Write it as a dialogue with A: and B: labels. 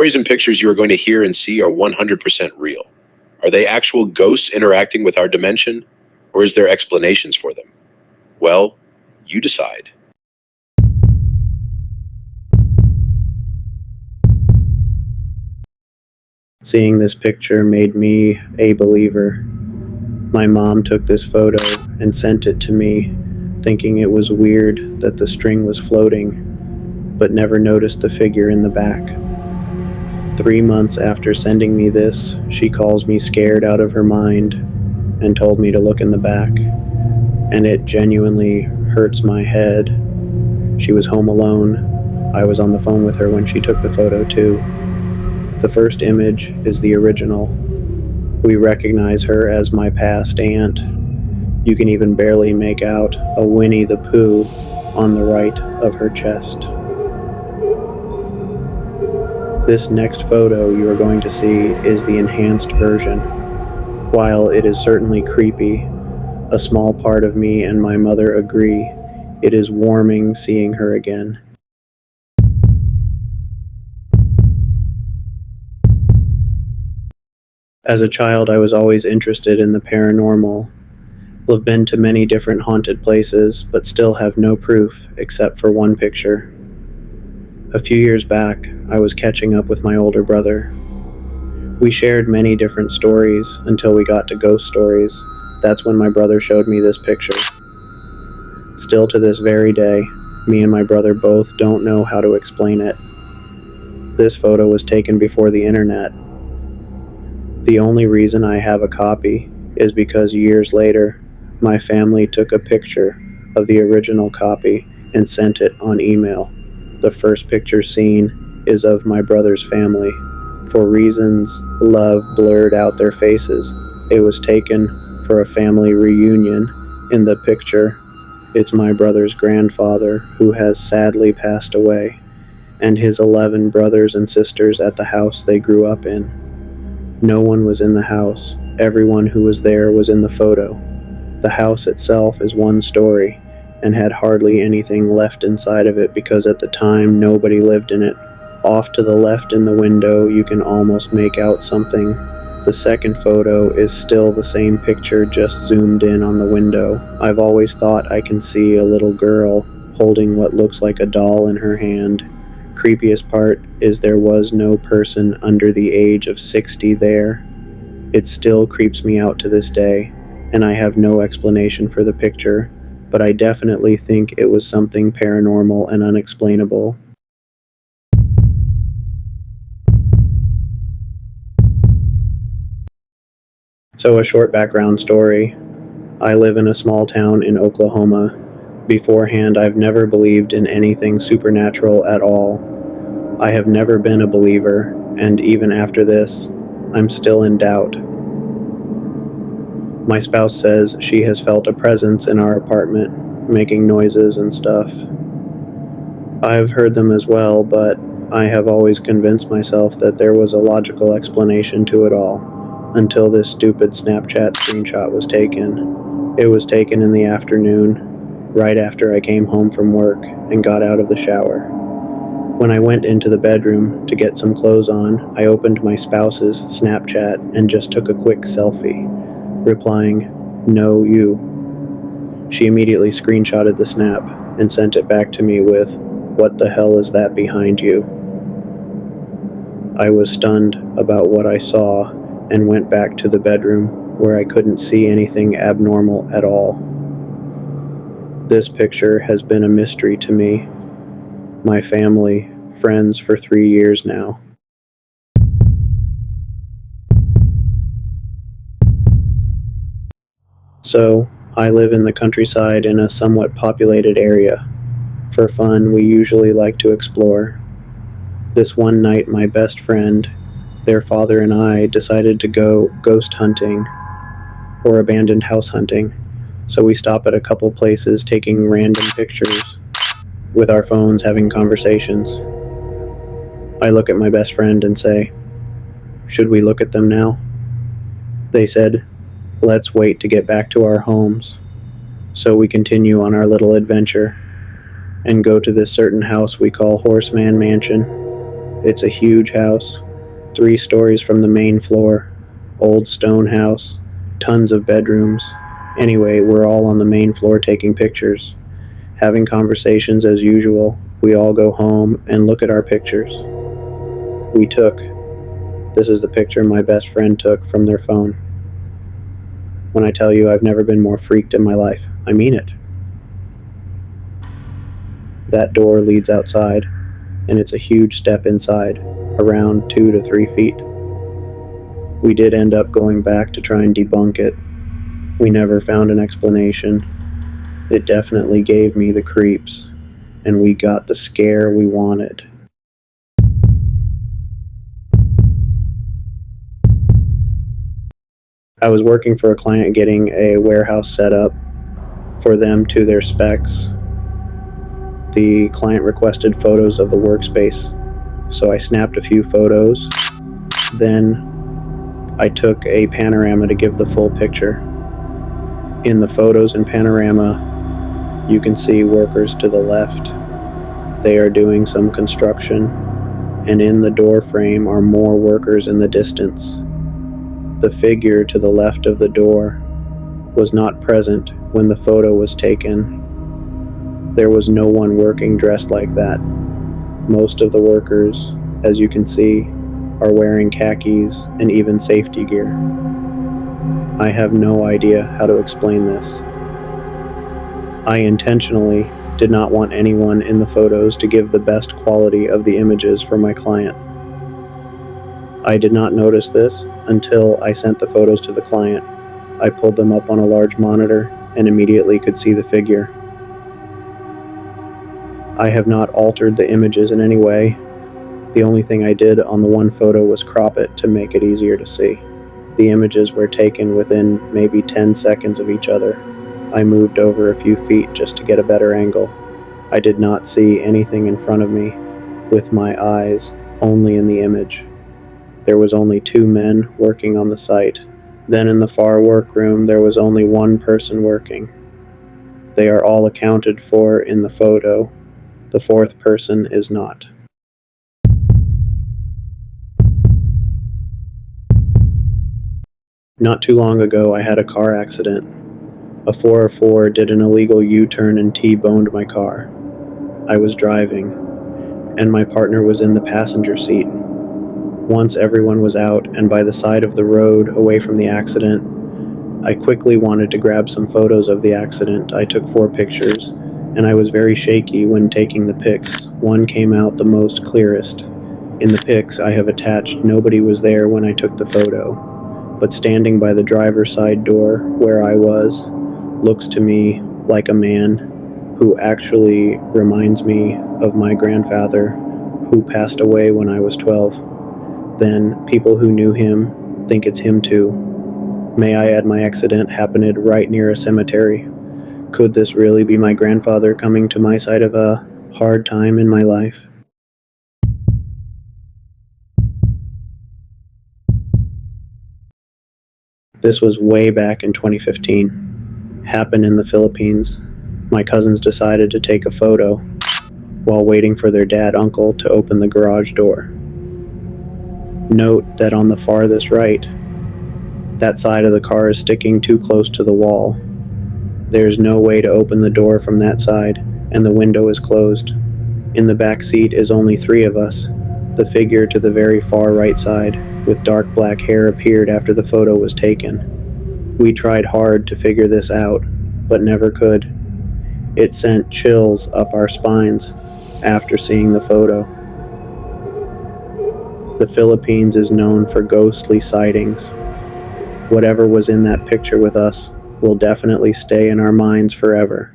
A: stories and pictures you are going to hear and see are 100% real. Are they actual ghosts interacting with our dimension, or is there explanations for them? Well, you decide.
B: Seeing this picture made me a believer. My mom took this photo and sent it to me, thinking it was weird that the string was floating, but never noticed the figure in the back. 3 months after sending me this, she calls me scared out of her mind and told me to look in the back, and it genuinely hurts my head. She was home alone. I was on the phone with her when she took the photo too. The first image is the original. We recognize her as my past aunt. You can even barely make out a Winnie the Pooh on the right of her chest. This next photo you are going to see is the enhanced version. While it is certainly creepy, a small part of me and my mother agree it is warming seeing her again. As a child, I was always interested in the paranormal. I've been to many different haunted places, but still have no proof except for one picture. A few years back, I was catching up with my older brother. We shared many different stories until we got to ghost stories. That's when my brother showed me this picture. Still to this very day, me and my brother both don't know how to explain it. This photo was taken before the internet. The only reason I have a copy is because years later, my family took a picture of the original copy and sent it on email. The first picture seen is of my brother's family. For reasons, love blurred out their faces. It was taken for a family reunion. In the picture, it's my brother's grandfather, who has sadly passed away, and his 11 brothers and sisters at the house they grew up in. No one was in the house. Everyone who was there was in the photo. The house itself is one story and had hardly anything left inside of it because at the time nobody lived in it. Off to the left in the window you can almost make out something. The second photo is still the same picture, just zoomed in on the window. I've always thought I can see a little girl holding what looks like a doll in her hand. Creepiest part is there was no person under the age of 60 there. It still creeps me out to this day, and I have no explanation for the picture, but I definitely think it was something paranormal and unexplainable. So a short background story. I live in a small town in Oklahoma. Beforehand, I've never believed in anything supernatural at all. I have never been a believer, and even after this, I'm still in doubt. My spouse says she has felt a presence in our apartment, making noises and stuff. I've heard them as well, but I have always convinced myself that there was a logical explanation to it all, until this stupid Snapchat screenshot was taken. It was taken in the afternoon, right after I came home from work and got out of the shower. When I went into the bedroom to get some clothes on, I opened my spouse's Snapchat and just took a quick selfie, replying, "No, you." She immediately screenshotted the snap and sent it back to me with, "What the hell is that behind you?" I was stunned about what I saw and went back to the bedroom where I couldn't see anything abnormal at all. This picture has been a mystery to me, my family, friends for 3 years now. So, I live in the countryside in a somewhat populated area. For fun, we usually like to explore. This one night, my best friend, their father, and I decided to go ghost hunting or abandoned house hunting. So we stop at a couple places taking random pictures with our phones, having conversations. I look at my best friend and say, "Should we look at them now?" They said, "Let's wait to get back to our homes." So we continue on our little adventure and go to this certain house we call Horseman Mansion. It's a huge house, 3 stories from the main floor, old stone house, tons of bedrooms. Anyway, we're all on the main floor taking pictures, having conversations as usual. We all go home and look at our pictures. We took. This is the picture my best friend took from their phone. When I tell you I've never been more freaked in my life, I mean it. That door leads outside, and it's a huge step inside, around 2 to 3 feet. We did end up going back to try and debunk it. We never found an explanation. It definitely gave me the creeps, and we got the scare we wanted. I was working for a client getting a warehouse set up for them to their specs. The client requested photos of the workspace, so I snapped a few photos. Then I took a panorama to give the full picture. In the photos and panorama, you can see workers to the left. They are doing some construction, and in the door frame are more workers in the distance. The figure to the left of the door was not present when the photo was taken. There was no one working dressed like that. Most of the workers, as you can see, are wearing khakis and even safety gear. I have no idea how to explain this. I intentionally did not want anyone in the photos to give the best quality of the images for my client. I did not notice this until I sent the photos to the client. I pulled them up on a large monitor and immediately could see the figure. I have not altered the images in any way. The only thing I did on the one photo was crop it to make it easier to see. The images were taken within maybe 10 seconds of each other. I moved over a few feet just to get a better angle. I did not see anything in front of me with my eyes, only in the image. There was only 2 men working on the site. Then in the far workroom, there was only 1 person working. They are all accounted for in the photo. The 4th person is not. Not too long ago, I had a car accident. A 404 did an illegal U-turn and T-boned my car. I was driving, and my partner was in the passenger seat. Once everyone was out and by the side of the road away from the accident, I quickly wanted to grab some photos of the accident. I took 4 pictures, and I was very shaky when taking the pics. One came out the most clearest. In the pics I have attached, nobody was there when I took the photo, but standing by the driver's side door where I was looks to me like a man who actually reminds me of my grandfather who passed away when I was 12. Then people who knew him think it's him too. May I add, my accident happened right near a cemetery. Could this really be my grandfather coming to my side of a hard time in my life? This was way back in 2015. Happened in the Philippines. My cousins decided to take a photo while waiting for their uncle to open the garage door. Note that on the farthest right, that side of the car is sticking too close to the wall. There's no way to open the door from that side, and the window is closed. In the back seat is only 3 of us. The figure to the very far right side, with dark black hair, appeared after the photo was taken. We tried hard to figure this out, but never could. It sent chills up our spines after seeing the photo. The Philippines is known for ghostly sightings. Whatever was in that picture with us will definitely stay in our minds forever.